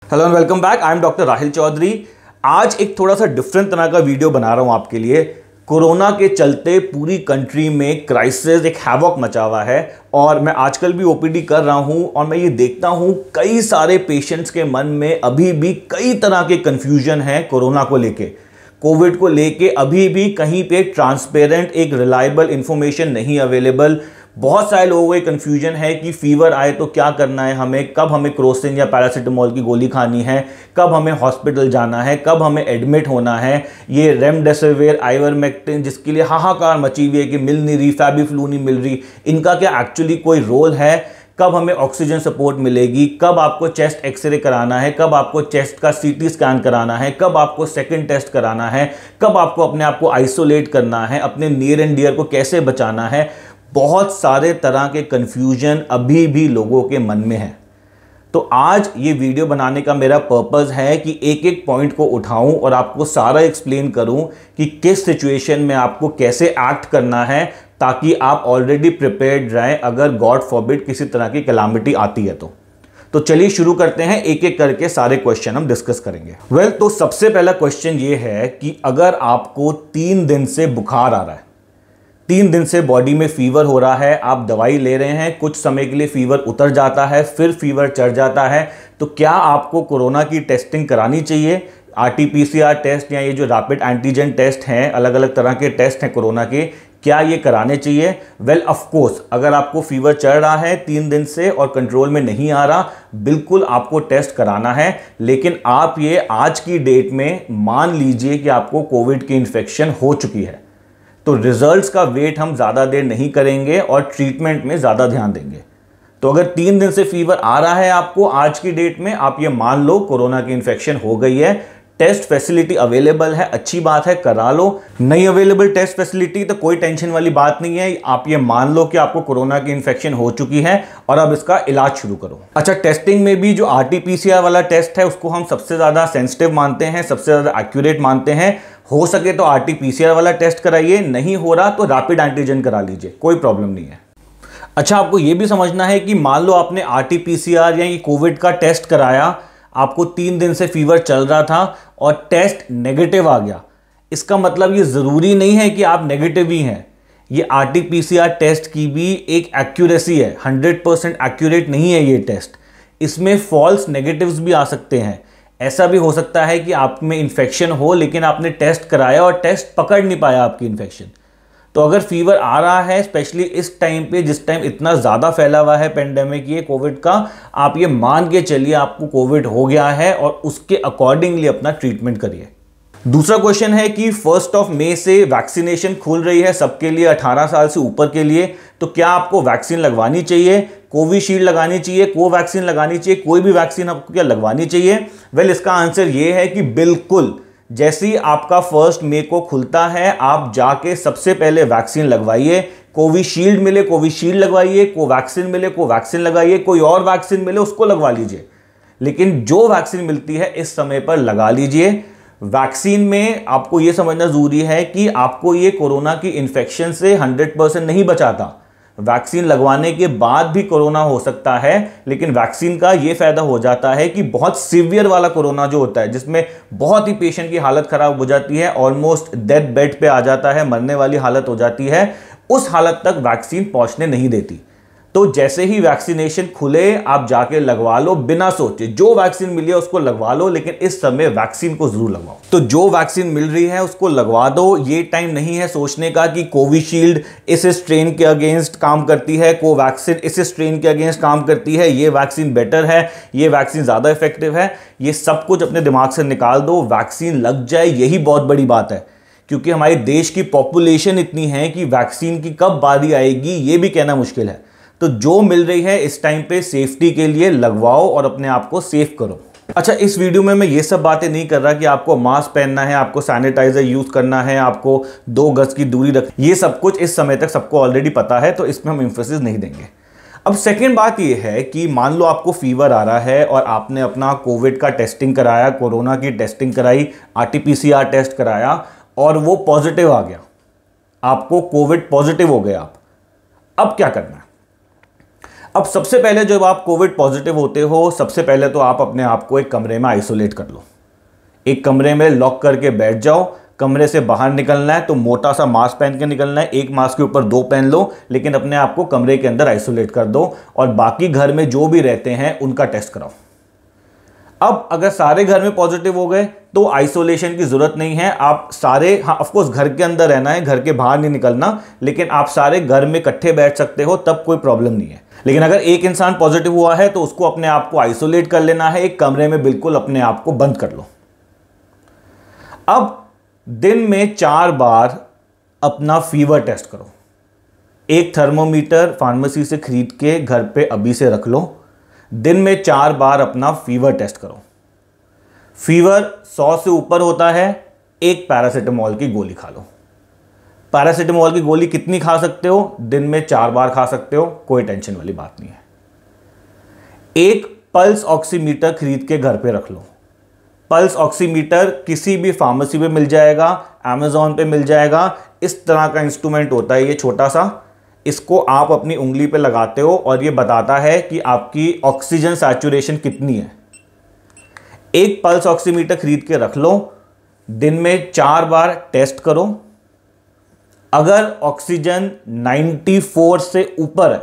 Hello and welcome back. I am doctor Rahil Chaudhary. आज एक थोड़ा सा डिफरेंट तरह का वीडियो बना रहा हूं आपके लिए। कोरोना के चलते पूरी कंट्री में क्राइसिस, एक हैवॉक मचा हुआ है और मैं आजकल भी ओपीडी कर रहा हूं और मैं ये देखता हूं कई सारे पेशेंट्स के मन में अभी भी कई तरह के कंफ्यूजन है कोरोना को लेके, कोविड को लेके। अभी भी कहीं पे ट्रांसपेरेंट एक रिलायबल इंफॉर्मेशन नहीं अवेलेबल। बहुत सारे लोगों को कंफ्यूजन है कि फीवर आए तो क्या करना है, हमें कब हमें क्रोसिन या पैरासीटामोल की गोली खानी है, कब हमें हॉस्पिटल जाना है, कब हमें एडमिट होना है। ये रेमडेसिविर, आइवरमेक्टिन जिसके लिए हाहाकार मची हुई है कि मिल नहीं रही, फैबीफ्लू नहीं मिल रही, इनका क्या एक्चुअली कोई रोल है? कब हमें ऑक्सीजन सपोर्ट मिलेगी, कब आपको चेस्ट एक्सरे कराना है, कब आपको चेस्ट का सीटी स्कैन कराना है, कब आपको सेकंड टेस्ट कराना है, कब आपको अपने आप को आइसोलेट करना है, अपने नियर एंड डियर को कैसे बचाना है। बहुत सारे तरह के कंफ्यूजन अभी भी लोगों के मन में है। तो आज ये वीडियो बनाने का मेरा पर्पस है कि एक एक पॉइंट को उठाऊं और आपको सारा एक्सप्लेन करूं कि किस सिचुएशन में आपको कैसे एक्ट करना है ताकि आप ऑलरेडी प्रिपेयर्ड रहें अगर गॉड फॉरबिड किसी तरह की कैलामिटी आती है तो चलिए शुरू करते हैं। एक एक करके सारे क्वेश्चन हम डिस्कस करेंगे। तो सबसे पहला क्वेश्चन ये है कि अगर आपको 3 दिन से बुखार आ रहा है, 3 दिन से बॉडी में फीवर हो रहा है, आप दवाई ले रहे हैं, कुछ समय के लिए फीवर उतर जाता है, फिर फीवर चढ़ जाता है, तो क्या आपको कोरोना की टेस्टिंग करानी चाहिए? आरटीपीसीआर टेस्ट या ये जो रैपिड एंटीजन टेस्ट हैं, अलग अलग तरह के टेस्ट हैं कोरोना के, क्या ये कराने चाहिए? वेल ऑफ कोर्स, अगर आपको फीवर चढ़ रहा है 3 दिन से और कंट्रोल में नहीं आ रहा, बिल्कुल आपको टेस्ट कराना है। लेकिन आप ये आज की डेट में मान लीजिए कि आपको कोविड की इन्फेक्शन हो चुकी है, तो रिजल्ट्स का वेट हम ज़्यादा देर नहीं करेंगे और ट्रीटमेंट में ज़्यादा ध्यान देंगे। तो अगर 3 दिन से फीवर आ रहा है आपको आज की डेट में, आप ये मान लो कोरोना की इन्फेक्शन हो गई है, टेस्ट फैसिलिटी अवेलेबल है, अच्छी बात है, करा लो। नहीं अवेलेबल टेस्ट फैसिलिटी तो कोई टेंशन वाली बात नहीं है। आप ये मान लो कि आपको कोरोना की इन्फेक्शन हो चुकी है और अब इसका इलाज शुरू करो। अच्छा, टेस्टिंग में भी जो आरटीपीसीआर वाला टेस्ट है उसको हम सबसे ज़्यादा सेंसिटिव मानते हैं, सबसे ज़्यादा एक्यूरेट मानते हैं। हो सके तो आरटीपीसीआर वाला टेस्ट कराइए, नहीं हो रहा तो रैपिड एंटीजन करा लीजिए, कोई प्रॉब्लम नहीं है। अच्छा, आपको यह भी समझना है कि मान लो आपने आरटीपीसीआर या ये कोविड का टेस्ट कराया, आपको 3 दिन से फीवर चल रहा था और टेस्ट नेगेटिव आ गया, इसका मतलब ये ज़रूरी नहीं है कि आप नेगेटिव ही हैं। ये आरटीपीसीआर टेस्ट की भी एक एक्यूरेसी है, 100% एक्यूरेट नहीं है ये टेस्ट। इसमें फॉल्स नेगेटिव्स भी आ सकते हैं। ऐसा भी हो सकता है कि आप में इन्फेक्शन हो लेकिन आपने टेस्ट कराया और टेस्ट पकड़ नहीं पाया आपकी इन्फेक्शन। तो अगर फीवर आ रहा है, स्पेशली इस टाइम पे जिस टाइम इतना ज़्यादा फैला हुआ है पेंडेमिक ये कोविड का, आप ये मान के चलिए आपको कोविड हो गया है और उसके अकॉर्डिंगली अपना ट्रीटमेंट करिए। दूसरा क्वेश्चन है कि 1 मई से वैक्सीनेशन खुल रही है सबके लिए 18 साल से ऊपर के लिए, तो क्या आपको वैक्सीन लगवानी चाहिए? कोविशील्ड लगानी चाहिए, कोवैक्सीन लगानी चाहिए, कोई भी वैक्सीन आपको क्या लगवानी चाहिए? वेल, इसका आंसर ये है कि बिल्कुल, जैसे ही आपका 1 मई को खुलता है आप जाके सबसे पहले वैक्सीन लगवाइए। कोविशील्ड मिले कोविशील्ड लगवाइए, कोवैक्सीन मिले कोवैक्सीन लगाइए, कोई और वैक्सीन मिले उसको लगवा लीजिए, लेकिन जो वैक्सीन मिलती है इस समय पर लगा लीजिए। वैक्सीन में आपको यह समझना जरूरी है कि आपको ये कोरोना की इन्फेक्शन से 100% नहीं बचाता। वैक्सीन लगवाने के बाद भी कोरोना हो सकता है, लेकिन वैक्सीन का ये फायदा हो जाता है कि बहुत सीवियर वाला कोरोना जो होता है, जिसमें बहुत ही पेशेंट की हालत खराब हो जाती है, ऑलमोस्ट डेथ बेड पे आ जाता है, मरने वाली हालत हो जाती है, उस हालत तक वैक्सीन पहुंचने नहीं देती। तो जैसे ही वैक्सीनेशन खुले आप जाके लगवा लो, बिना सोचे जो वैक्सीन मिली है उसको लगवा लो, लेकिन इस समय वैक्सीन को जरूर लगवाओ। तो जो वैक्सीन मिल रही है उसको लगवा दो। ये टाइम नहीं है सोचने का कि कोविशील्ड इस स्ट्रेन के अगेंस्ट काम करती है, कोवैक्सीन इस स्ट्रेन के अगेंस्ट काम करती है, ये वैक्सीन बेटर है, ये वैक्सीन ज़्यादा इफेक्टिव है। ये सब कुछ अपने दिमाग से निकाल दो, वैक्सीन लग जाए यही बहुत बड़ी बात है, क्योंकि हमारे देश की पॉपुलेशन इतनी है कि वैक्सीन की कब बारी आएगी ये भी कहना मुश्किल है। तो जो मिल रही है इस टाइम पे सेफ्टी के लिए लगवाओ और अपने आप को सेफ करो। अच्छा, इस वीडियो में मैं ये सब बातें नहीं कर रहा कि आपको मास्क पहनना है, आपको सैनिटाइजर यूज करना है, आपको 2 गज की दूरी रख, ये सब कुछ इस समय तक सबको ऑलरेडी पता है, तो इसमें हम इंफोसिस नहीं देंगे। अब सेकेंड बात ये है कि मान लो आपको फीवर आ रहा है और आपने अपना कोविड का टेस्टिंग कराया, कोरोना की टेस्टिंग कराई, आरटीपीसीआर टेस्ट कराया और वो पॉजिटिव आ गया, आपको कोविड पॉजिटिव हो गया। अब क्या करना है? अब सबसे पहले जब आप कोविड पॉजिटिव होते हो, सबसे पहले तो आप अपने आप को एक कमरे में आइसोलेट कर लो। एक कमरे में लॉक करके बैठ जाओ। कमरे से बाहर निकलना है तो मोटा सा मास्क पहन के निकलना है, एक मास्क के ऊपर 2 पहन लो, लेकिन अपने आप को कमरे के अंदर आइसोलेट कर दो और बाकी घर में जो भी रहते हैं उनका टेस्ट कराओ। अब अगर सारे घर में पॉजिटिव हो गए तो आइसोलेशन की जरूरत नहीं है। आप सारे, हाँ ऑफ कोर्स घर के अंदर रहना है, घर के बाहर नहीं निकलना, लेकिन आप सारे घर में इकट्ठे बैठ सकते हो, तब कोई प्रॉब्लम नहीं है। लेकिन अगर एक इंसान पॉजिटिव हुआ है तो उसको अपने आप को आइसोलेट कर लेना है, एक कमरे में बिल्कुल अपने आप को बंद कर लो। अब दिन में 4 बार अपना फीवर टेस्ट करो। एक थर्मोमीटर फार्मेसी से खरीद के घर पे अभी से रख लो। दिन में 4 बार अपना फीवर टेस्ट करो। फीवर 100 से ऊपर होता है, एक पैरासीटामोल की गोली खा लो। पैरासीटामोल की गोली कितनी खा सकते हो? दिन में 4 बार खा सकते हो, कोई टेंशन वाली बात नहीं है। एक पल्स ऑक्सीमीटर खरीद के घर पे रख लो। पल्स ऑक्सीमीटर किसी भी फार्मेसी पे मिल जाएगा, अमेजोन पे मिल जाएगा। इस तरह का इंस्ट्रूमेंट होता है ये छोटा सा, इसको आप अपनी उंगली पे लगाते हो और ये बताता है कि आपकी ऑक्सीजन सैचुरेशन कितनी है। एक पल्स ऑक्सीमीटर खरीद के रख लो, दिन में 4 बार टेस्ट करो। अगर ऑक्सीजन 94 से ऊपर है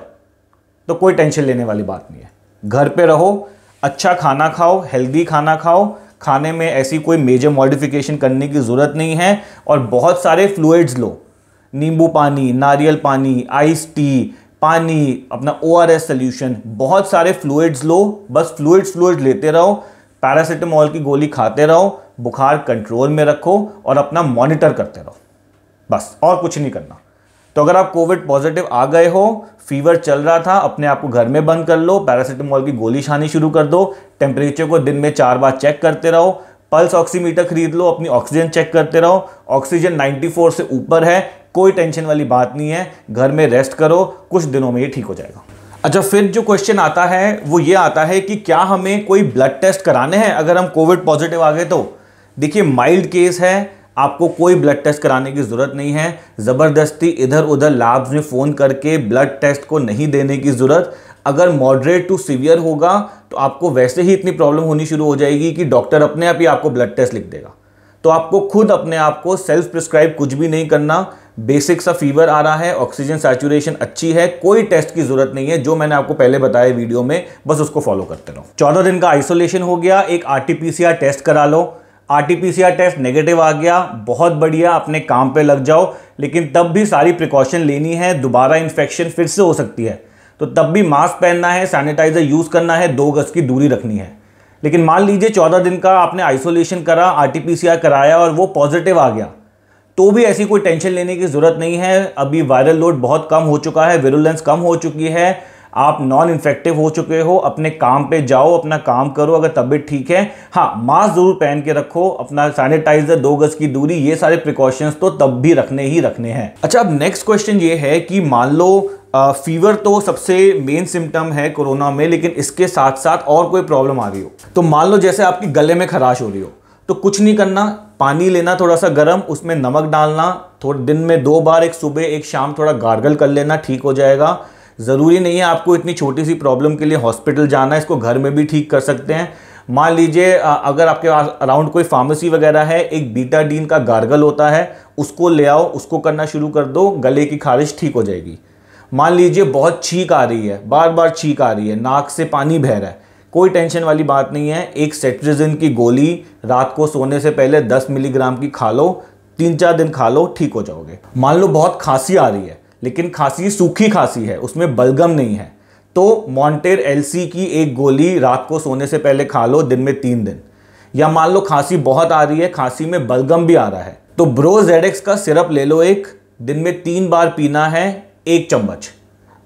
तो कोई टेंशन लेने वाली बात नहीं है। घर पे रहो, अच्छा खाना खाओ, हेल्दी खाना खाओ, खाने में ऐसी कोई मेजर मॉडिफिकेशन करने की ज़रूरत नहीं है। और बहुत सारे फ्लूइड्स लो, नींबू पानी, नारियल पानी, आइस टी, पानी, अपना ORS सोल्यूशन, बहुत सारे फ्लूइड्स लो। बस फ्लूइड्स लेते रहो, पैरासीटामोल की गोली खाते रहो, बुखार कंट्रोल में रखो और अपना मॉनिटर करते रहो, बस और कुछ नहीं करना। तो अगर आप कोविड पॉजिटिव आ गए हो, फीवर चल रहा था, अपने आप को घर में बंद कर लो, पैरासीटामोल की गोली खानी शुरू कर दो, टेम्परेचर को दिन में 4 बार चेक करते रहो, पल्स ऑक्सीमीटर खरीद लो, अपनी ऑक्सीजन चेक करते रहो। ऑक्सीजन 94 से ऊपर है, कोई टेंशन वाली बात नहीं है, घर में रेस्ट करो, कुछ दिनों में ये ठीक हो जाएगा। अच्छा, फिर जो क्वेश्चन आता है वो ये आता है कि क्या हमें कोई ब्लड टेस्ट कराने हैं अगर हम कोविड पॉजिटिव आ गए तो? देखिए, माइल्ड केस है, आपको कोई ब्लड टेस्ट कराने की ज़रूरत नहीं है। ज़बरदस्ती इधर उधर लैब्स में फ़ोन करके ब्लड टेस्ट को नहीं देने की ज़रूरत। अगर मॉडरेट टू सीवियर होगा तो आपको वैसे ही इतनी प्रॉब्लम होनी शुरू हो जाएगी कि डॉक्टर अपने आप ही आपको ब्लड टेस्ट लिख देगा। तो आपको खुद अपने आप को सेल्फ प्रिस्क्राइब कुछ भी नहीं करना। बेसिक सा फीवर आ रहा है, ऑक्सीजन सैचुरेशन अच्छी है, कोई टेस्ट की ज़रूरत नहीं है। जो मैंने आपको पहले बताया वीडियो में, बस उसको फॉलो करते रहो। 14 दिन का आइसोलेशन हो गया, एक RT-PCR टेस्ट करा लो। RT-PCR टेस्ट नेगेटिव आ गया, बहुत बढ़िया, अपने काम पे लग जाओ। लेकिन तब भी सारी प्रिकॉशन लेनी है, दोबारा इन्फेक्शन फिर से हो सकती है, तो तब भी मास्क पहनना है, सैनिटाइजर यूज़ करना है, 2 गज की दूरी रखनी है। लेकिन मान लीजिए 14 दिन का आपने आइसोलेशन करा, RT-PCR कराया और वो पॉजिटिव आ गया, तो भी ऐसी कोई टेंशन लेने की ज़रूरत नहीं है। अभी वायरल लोड बहुत कम हो चुका है, विरुलेंस कम हो चुकी है, आप नॉन इन्फेक्टिव हो चुके हो, अपने काम पे जाओ, अपना काम करो। अगर तबीयत ठीक है, हाँ मास्क ज़रूर पहन के रखो, अपना सैनिटाइजर, 2 गज की दूरी, ये सारे प्रिकॉशंस तो तब भी रखने ही रखने हैं। अच्छा, अब नेक्स्ट क्वेश्चन ये है कि मान लो फीवर तो सबसे मेन सिम्टम है कोरोना में, लेकिन इसके साथ साथ और कोई प्रॉब्लम आ रही हो। तो मान लो जैसे आपकी गले में खराश हो रही हो, तो कुछ नहीं करना, पानी लेना थोड़ा सा गर्म, उसमें नमक डालना, थोड़े दिन में 2 बार, एक सुबह एक शाम, थोड़ा गार्गल कर लेना, ठीक हो जाएगा। ज़रूरी नहीं है आपको इतनी छोटी सी प्रॉब्लम के लिए हॉस्पिटल जाना है, इसको घर में भी ठीक कर सकते हैं। मान लीजिए अगर आपके पास अराउंड कोई फार्मेसी वगैरह है, एक बीटाडीन का गार्गल होता है, उसको ले आओ, उसको करना शुरू कर दो, गले की खारिश ठीक हो जाएगी। मान लीजिए बहुत छींक आ रही है, बार बार छींक आ रही है, नाक से पानी बह रहा है, कोई टेंशन वाली बात नहीं है, एक सेट्रिजिन की गोली रात को सोने से पहले 10 मिलीग्राम की खा लो, 3-4 दिन खा लो, ठीक हो जाओगे। मान लो बहुत खांसी आ रही है, लेकिन खांसी सूखी खांसी है, उसमें बलगम नहीं है, तो मॉन्टेर LC की एक गोली रात को सोने से पहले खा लो, दिन में 3 दिन। या मान लो खांसी बहुत आ रही है, खांसी में बलगम भी आ रहा है, तो ब्रोजेडेक्स का सिरप ले लो, एक दिन में 3 बार पीना है, 1 चम्मच,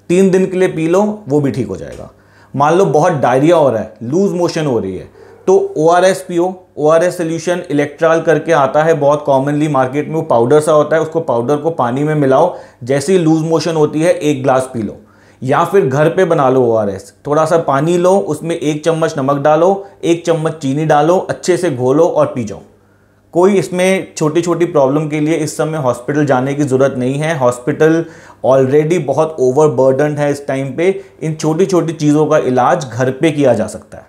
3 दिन के लिए पी लो, वो भी ठीक हो जाएगा। मान लो बहुत डायरिया हो रहा है, लूज मोशन हो रही है, तो ORS पियो। ORS सोल्यूशन इलेक्ट्रॉल करके आता है, बहुत कॉमनली मार्केट में, वो पाउडर सा होता है, उसको पाउडर को पानी में मिलाओ, जैसे ही लूज मोशन होती है 1 ग्लास पी लो। या फिर घर पे बना लो ORS, थोड़ा सा पानी लो, उसमें 1 चम्मच नमक डालो, 1 चम्मच चीनी डालो, अच्छे से घोलो और पी जाओ, कोई इसमें छोटी छोटी प्रॉब्लम के लिए इस समय हॉस्पिटल जाने की ज़रूरत नहीं है। हॉस्पिटल ऑलरेडी बहुत ओवरबर्डन्ड है इस टाइम पे। इन छोटी छोटी चीज़ों का इलाज घर पे किया जा सकता है।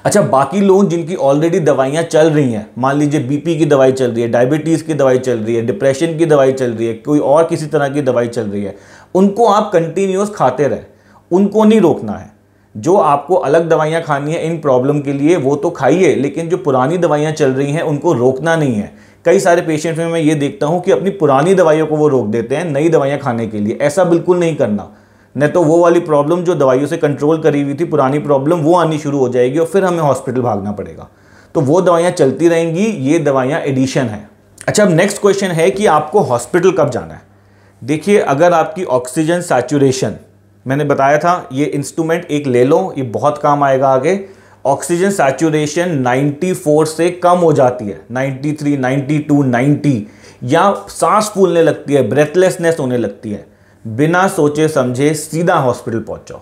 अच्छा, बाकी लोग जिनकी ऑलरेडी दवाइयाँ चल रही हैं, मान लीजिए बीपी की दवाई चल रही है, डायबिटीज़ की दवाई चल रही है, डिप्रेशन की दवाई चल रही है, कोई और किसी तरह की दवाई चल रही है, उनको आप कंटिन्यूस खाते रहें, उनको नहीं रोकना है। जो आपको अलग दवाइयाँ खानी है इन प्रॉब्लम के लिए वो तो खाइए, लेकिन जो पुरानी दवाइयाँ चल रही हैं उनको रोकना नहीं है। कई सारे पेशेंट्स में मैं ये देखता हूँ कि अपनी पुरानी दवाइयों को वो रोक देते हैं नई दवाइयाँ खाने के लिए। ऐसा बिल्कुल नहीं करना, नहीं तो वो वाली प्रॉब्लम जो दवाइयों से कंट्रोल करी हुई थी, पुरानी प्रॉब्लम, वो आनी शुरू हो जाएगी और फिर हमें हॉस्पिटल भागना पड़ेगा। तो वो दवाइयाँ चलती रहेंगी, ये दवाइयाँ एडिशन है। अच्छा, अब नेक्स्ट क्वेश्चन है कि आपको हॉस्पिटल कब जाना है। देखिए, अगर आपकी ऑक्सीजन सैचुरेशन, मैंने बताया था ये इंस्ट्रूमेंट एक ले लो, ये बहुत काम आएगा आगे। ऑक्सीजन सैचुरेशन 94 से कम हो जाती है, 93, 92, 90, या सांस फूलने लगती है, ब्रेथलेसनेस होने लगती है, बिना सोचे समझे सीधा हॉस्पिटल पहुंच जाओ।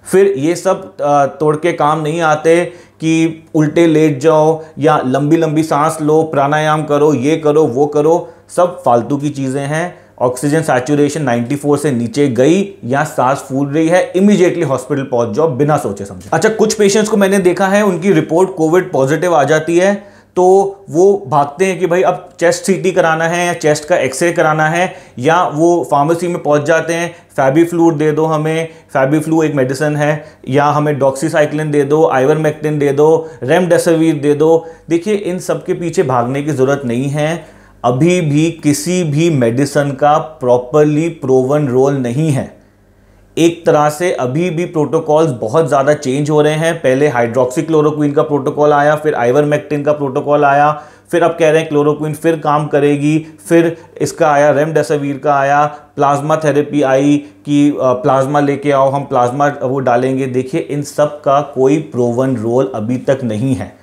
फिर ये सब तोड़ के काम नहीं आते कि उल्टे लेट जाओ या लंबी लंबी सांस लो, प्राणायाम करो, ये करो, वो करो, सब फालतू की चीज़ें हैं। ऑक्सीजन सैचुरेशन 94 से नीचे गई या सांस फूल रही है, इमीडिएटली हॉस्पिटल पहुंच जाओ बिना सोचे समझे। अच्छा, कुछ पेशेंट्स को मैंने देखा है उनकी रिपोर्ट कोविड पॉजिटिव आ जाती है तो वो भागते हैं कि भाई अब चेस्ट सीटी कराना है या चेस्ट का एक्सरे कराना है, या वो फार्मेसी में पहुंच जाते हैं, फैबीफ्लू दे दो हमें, फैबीफ्लू एक मेडिसिन है, या हमें डॉक्सीसाइक्लिन दे दो, आइवरमेक्टिन दे दो, रेमडेसिविर दे दो। देखिए, इन सब के पीछे भागने की ज़रूरत नहीं है। अभी भी किसी भी मेडिसिन का प्रॉपरली प्रूवन रोल नहीं है। एक तरह से अभी भी प्रोटोकॉल्स बहुत ज़्यादा चेंज हो रहे हैं। पहले हाइड्रोक्सीक्लोरोक्विन का प्रोटोकॉल आया, फिर आइवरमेक्टिन का प्रोटोकॉल आया, फिर अब कह रहे हैं क्लोरोक्विन फिर काम करेगी, फिर इसका आया, रेमडेसिविर का आया, प्लाज्मा थेरेपी आई कि प्लाज्मा लेके आओ, हम प्लाज्मा वो डालेंगे। देखिए, इन सब का कोई प्रूवन रोल अभी तक नहीं है।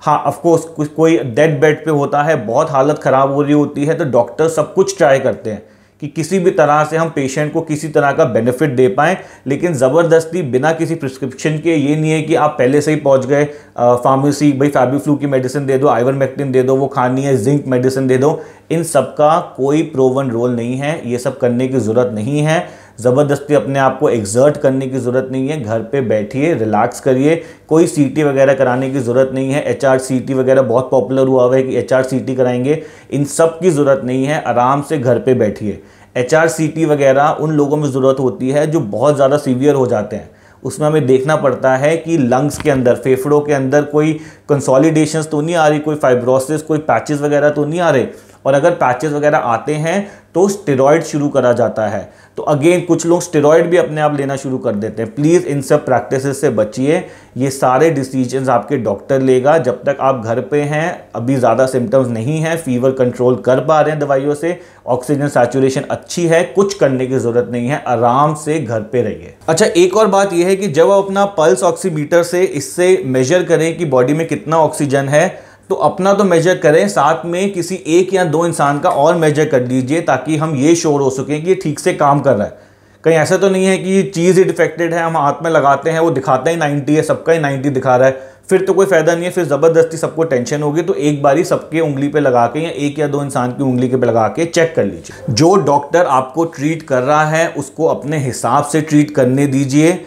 हाँ, ऑफकोर्स कोई डेड बेड पे होता है, बहुत हालत ख़राब हो रही होती है, तो डॉक्टर सब कुछ ट्राई करते हैं कि किसी भी तरह से हम पेशेंट को किसी तरह का बेनिफिट दे पाएँ, लेकिन ज़बरदस्ती बिना किसी प्रिस्क्रिप्शन के ये नहीं है कि आप पहले से ही पहुंच गए फार्मेसी, भाई फैबीफ्लू की मेडिसिन दे दो, आइवरमेक्टिन दे दो, वो खानी है, जिंक मेडिसिन दे दो। इन सब का कोई प्रूवन रोल नहीं है, ये सब करने की ज़रूरत नहीं है। ज़बरदस्ती अपने आप को एक्सर्ट करने की ज़रूरत नहीं है। घर पे बैठिए, रिलैक्स करिए, कोई सीटी वगैरह कराने की ज़रूरत नहीं है। HRCT वगैरह बहुत पॉपुलर हुआ हुआ है कि HRCT कराएंगे, इन सब की ज़रूरत नहीं है। आराम से घर पे बैठिए। HRCT वगैरह उन लोगों में ज़रूरत होती है जो बहुत ज़्यादा सीवियर हो जाते हैं। उसमें हमें देखना पड़ता है कि लंग्स के अंदर, फेफड़ों के अंदर कोई कंसोलिडेशंस तो नहीं आ रही, कोई फाइब्रोसिस, कोई पैचेस वगैरह तो नहीं आ रहे। और अगर पैचेस वगैरह आते हैं तो स्टेरॉइड शुरू करा जाता है। तो अगेन कुछ लोग स्टेरॉइड भी अपने आप लेना शुरू कर देते हैं। प्लीज़ इन सब प्रैक्टिसेस से बचिए। ये सारे डिसीजंस आपके डॉक्टर लेगा। जब तक आप घर पे हैं, अभी ज़्यादा सिम्टम्स नहीं हैं, फीवर कंट्रोल कर पा रहे हैं दवाइयों से, ऑक्सीजन सैचुरेशन अच्छी है, कुछ करने की ज़रूरत नहीं है, आराम से घर पे रहिए। अच्छा, एक और बात यह है कि जब आप अपना पल्स ऑक्सीमीटर से इससे मेजर करें कि बॉडी में कितना ऑक्सीजन है, तो अपना तो मेजर करें, साथ में किसी एक या दो इंसान का और मेजर कर लीजिए, ताकि हम ये श्योर हो सकें कि ये ठीक से काम कर रहा है। कहीं ऐसा तो नहीं है कि ये चीज़ ही डिफेक्टेड है, हम हाथ में लगाते हैं, वो दिखाता ही 90 है, सबका ही 90 दिखा रहा है, फिर तो कोई फायदा नहीं है, फिर ज़बरदस्ती सबको टेंशन होगी। तो एक बारी सबके उंगली पे लगा के या एक या दो इंसान की उंगली के पे लगा के चेक कर लीजिए। जो डॉक्टर आपको ट्रीट कर रहा है उसको अपने हिसाब से ट्रीट करने दीजिए।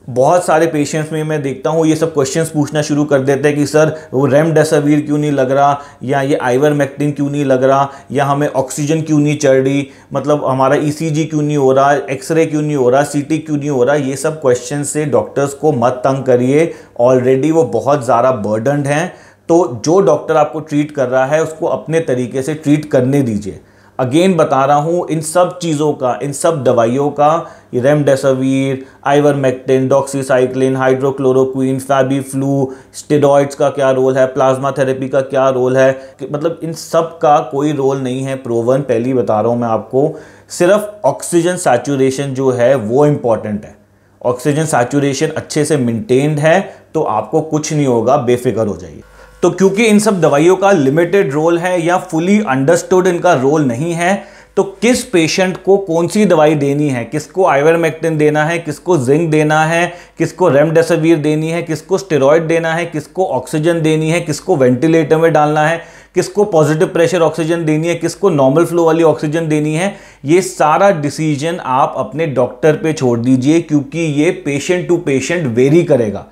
बहुत सारे पेशेंट्स में मैं देखता हूँ ये सब क्वेश्चंस पूछना शुरू कर देते हैं कि सर वो रेमडेसिविर क्यों नहीं लग रहा, या ये आइवरमेक्टिन क्यों नहीं लग रहा, या हमें ऑक्सीजन क्यों नहीं चढ़ रही, मतलब हमारा ECG क्यों नहीं हो रहा, एक्सरे क्यों नहीं हो रहा, CT क्यों नहीं हो रहा। ये सब क्वेश्चन से डॉक्टर्स को मत तंग करिए, ऑलरेडी वो बहुत ज़्यादा बर्डनड हैं। तो जो डॉक्टर आपको ट्रीट कर रहा है उसको अपने तरीके से ट्रीट करने दीजिए। अगेन बता रहा हूँ, इन सब चीज़ों का, इन सब दवाइयों का, remdesivir, ivermectin, doxycycline, hydrochloroquine, FabiFlu, steroids का क्या रोल है, प्लाज्मा थेरेपी का क्या रोल है, मतलब इन सब का कोई रोल नहीं है प्रूवन। पहली बता रहा हूँ मैं आपको, सिर्फ ऑक्सीजन सैचुरेशन जो है वो इम्पॉर्टेंट है। ऑक्सीजन सैचुरेशन अच्छे से मेंटेन्ड है तो आपको कुछ नहीं होगा, बेफिक्र हो जाइए। तो क्योंकि इन सब दवाइयों का लिमिटेड रोल है या फुली अंडरस्टूड इनका रोल नहीं है, तो किस पेशेंट को कौन सी दवाई देनी है, किसको आइवरमेक्टिन देना है, किसको जिंक देना है, किसको रेमडेसिविर देनी है, किसको स्टेरॉइड देना है, किसको ऑक्सीजन देनी है, किसको वेंटिलेटर में डालना है, किसको पॉजिटिव प्रेशर ऑक्सीजन देनी है, किसको नॉर्मल फ्लो वाली ऑक्सीजन देनी है, ये सारा डिसीजन आप अपने डॉक्टर पे छोड़ दीजिए, क्योंकि ये पेशेंट टू पेशेंट वेरी करेगा।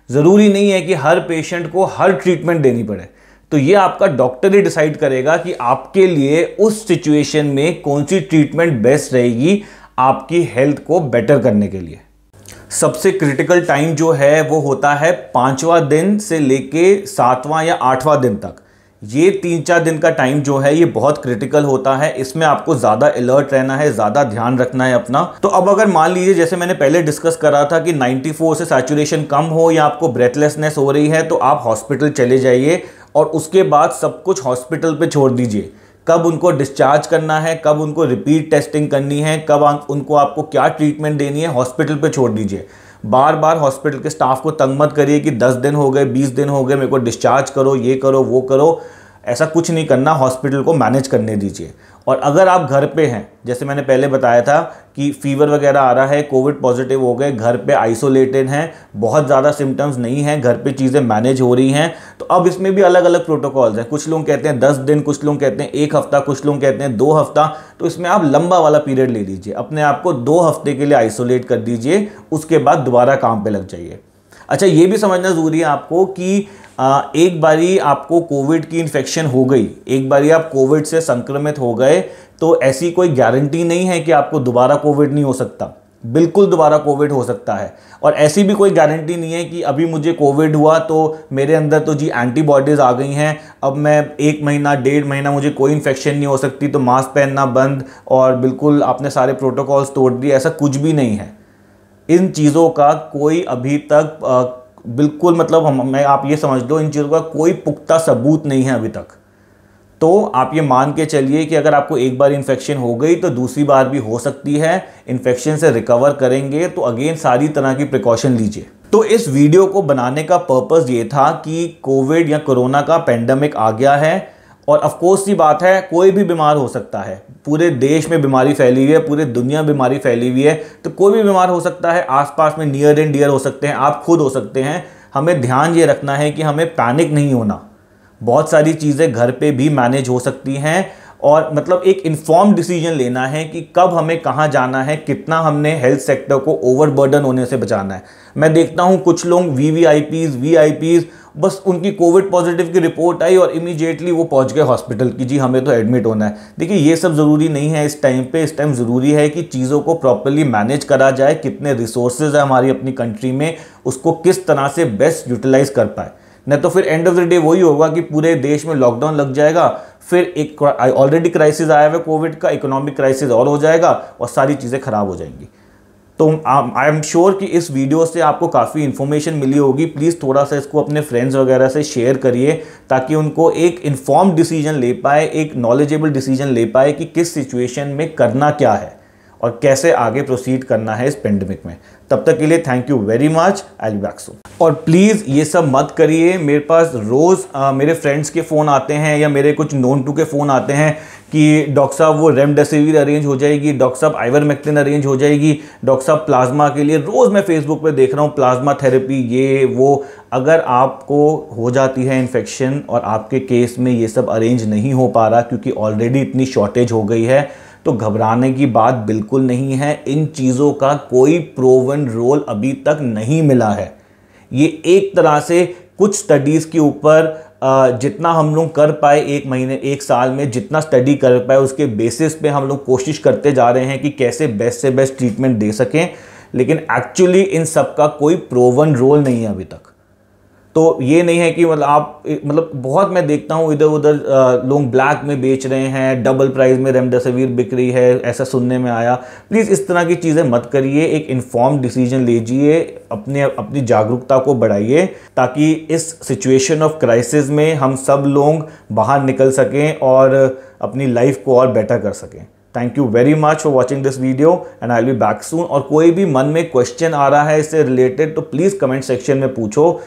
ज़रूरी नहीं है कि हर पेशेंट को हर ट्रीटमेंट देनी पड़े, तो ये आपका डॉक्टर ही डिसाइड करेगा कि आपके लिए उस सिचुएशन में कौन सी ट्रीटमेंट बेस्ट रहेगी आपकी हेल्थ को बेटर करने के लिए। सबसे क्रिटिकल टाइम जो है वो होता है 5वां दिन से लेके 7वां या 8वां दिन तक। ये 3-4 दिन का टाइम जो है ये बहुत क्रिटिकल होता है। इसमें आपको ज़्यादा अलर्ट रहना है, ज़्यादा ध्यान रखना है अपना। तो अब अगर मान लीजिए जैसे मैंने पहले डिस्कस करा था कि 94 से सैचुरेशन कम हो या आपको ब्रेथलेसनेस हो रही है, तो आप हॉस्पिटल चले जाइए और उसके बाद सब कुछ हॉस्पिटल पे छोड़ दीजिए। कब उनको डिस्चार्ज करना है, कब उनको रिपीट टेस्टिंग करनी है, कब उनको आपको क्या ट्रीटमेंट देनी है, हॉस्पिटल पे छोड़ दीजिए। बार बार हॉस्पिटल के स्टाफ को तंग मत करिए कि 10 दिन हो गए, 20 दिन हो गए, मेरे को डिस्चार्ज करो, ये करो, वो करो। ऐसा कुछ नहीं करना, हॉस्पिटल को मैनेज करने दीजिए। और अगर आप घर पे हैं, जैसे मैंने पहले बताया था कि फीवर वगैरह आ रहा है, कोविड पॉजिटिव हो गए, घर पे आइसोलेटेड हैं, बहुत ज़्यादा सिम्टम्स नहीं हैं, घर पे चीज़ें मैनेज हो रही हैं, तो अब इसमें भी अलग अलग प्रोटोकॉल्स हैं। कुछ लोग कहते हैं 10 दिन, कुछ लोग कहते हैं 1 हफ्ता, कुछ लोग कहते हैं 2 हफ्ता। तो इसमें आप लंबा वाला पीरियड ले लीजिए, अपने आप को 2 हफ्ते के लिए आइसोलेट कर दीजिए, उसके बाद दोबारा काम पे लग जाइए। अच्छा, ये भी समझना ज़रूरी है आपको कि एक बारी आपको कोविड की इन्फेक्शन हो गई, एक बारी आप कोविड से संक्रमित हो गए, तो ऐसी कोई गारंटी नहीं है कि आपको दोबारा कोविड नहीं हो सकता। बिल्कुल दोबारा कोविड हो सकता है। और ऐसी भी कोई गारंटी नहीं है कि अभी मुझे कोविड हुआ तो मेरे अंदर तो जी एंटीबॉडीज़ आ गई हैं, अब मैं 1 महीना 1.5 महीना मुझे कोई इन्फेक्शन नहीं हो सकती, तो मास्क पहनना बंद और बिल्कुल आपने सारे प्रोटोकॉल्स तोड़ दिए। ऐसा कुछ भी नहीं है। इन चीज़ों का कोई अभी तक बिल्कुल मतलब मैं आप ये समझ लो, इन चीज़ों का कोई पुख्ता सबूत नहीं है अभी तक। तो आप ये मान के चलिए कि अगर आपको एक बार इन्फेक्शन हो गई तो दूसरी बार भी हो सकती है। इन्फेक्शन से रिकवर करेंगे तो अगेन सारी तरह की प्रिकॉशन लीजिए। तो इस वीडियो को बनाने का पर्पस ये था कि कोविड या कोरोना का पेंडेमिक आ गया है और ऑफ कोर्स सी बात है, कोई भी बीमार हो सकता है। पूरे देश में बीमारी फैली हुई है, पूरे दुनिया में बीमारी फैली हुई है, तो कोई भी बीमार हो सकता है। आसपास में नियर एंड डियर हो सकते हैं, आप खुद हो सकते हैं। हमें ध्यान ये रखना है कि हमें पैनिक नहीं होना। बहुत सारी चीज़ें घर पे भी मैनेज हो सकती हैं और मतलब एक इन्फॉर्म डिसीजन लेना है कि कब हमें कहाँ जाना है, कितना हमने हेल्थ सेक्टर को ओवरबर्डन होने से बचाना है। मैं देखता हूँ कुछ लोग वीआईपीज बस उनकी कोविड पॉजिटिव की रिपोर्ट आई और इमीडिएटली वो पहुंच गए हॉस्पिटल की, जी हमें तो एडमिट होना है। देखिए, ये सब ज़रूरी नहीं है इस टाइम पे। इस टाइम ज़रूरी है कि चीज़ों को प्रॉपर्ली मैनेज करा जाए, कितने रिसोर्सेज है हमारी अपनी कंट्री में, उसको किस तरह से बेस्ट यूटिलाइज कर पाए। नहीं तो फिर एंड ऑफ द डे वही होगा कि पूरे देश में लॉकडाउन लग जाएगा, फिर एक ऑलरेडी क्राइसिस आया हुआ कोविड का, इकोनॉमिक क्राइसिस और हो जाएगा और सारी चीज़ें खराब हो जाएंगी। तो आई एम श्योर कि इस वीडियो से आपको काफ़ी इन्फॉर्मेशन मिली होगी। प्लीज़ थोड़ा सा इसको अपने फ्रेंड्स वगैरह से शेयर करिए ताकि उनको एक इन्फॉर्म्ड डिसीजन ले पाए, एक नॉलेजेबल डिसीजन ले पाए कि किस सिचुएशन में करना क्या है और कैसे आगे प्रोसीड करना है इस पेंडेमिक में। तब तक के लिए thank you very much, I will be back soon. और प्लीज़ ये सब मत करिए। मेरे पास रोज़ मेरे फ्रेंड्स के फ़ोन आते हैं या मेरे कुछ नोन टू के फ़ोन आते हैं कि डॉक्टर साहब वो रेमडेसिविर अरेंज हो जाएगी, डॉक्टर साहब आइवरमेक्टिन अरेंज हो जाएगी, डॉक्टर साहब प्लाज्मा के लिए। रोज़ मैं फेसबुक पे देख रहा हूँ प्लाज्मा थेरेपी, ये वो। अगर आपको हो जाती है इन्फेक्शन और आपके केस में ये सब अरेंज नहीं हो पा रहा क्योंकि ऑलरेडी इतनी शॉर्टेज हो गई है, तो घबराने की बात बिल्कुल नहीं है। इन चीज़ों का कोई प्रूवन रोल अभी तक नहीं मिला है। ये एक तरह से कुछ स्टडीज़ के ऊपर जितना हम लोग कर पाए, 1 महीने 1 साल में जितना स्टडी कर पाए, उसके बेसिस पे हम लोग कोशिश करते जा रहे हैं कि कैसे बेस्ट से बेस्ट ट्रीटमेंट दे सकें। लेकिन एक्चुअली इन सब का कोई प्रूवन रोल नहीं है अभी तक। तो ये नहीं है कि मतलब बहुत मैं देखता हूँ इधर उधर लोग ब्लैक में बेच रहे हैं, डबल प्राइस में रेमडेसिविर बिक रही है, ऐसा सुनने में आया। प्लीज़ इस तरह की चीज़ें मत करिए। एक इन्फॉर्म्ड डिसीजन लीजिए, अपनी जागरूकता को बढ़ाइए ताकि इस सिचुएशन ऑफ क्राइसिस में हम सब लोग बाहर निकल सकें और अपनी लाइफ को और बेटर कर सकें। Thank you very much for watching this video and I will be back soon. और कोई भी मन में क्वेश्चन आ रहा है इससे रिलेटेड तो प्लीज़ कमेंट सेक्शन में पूछो।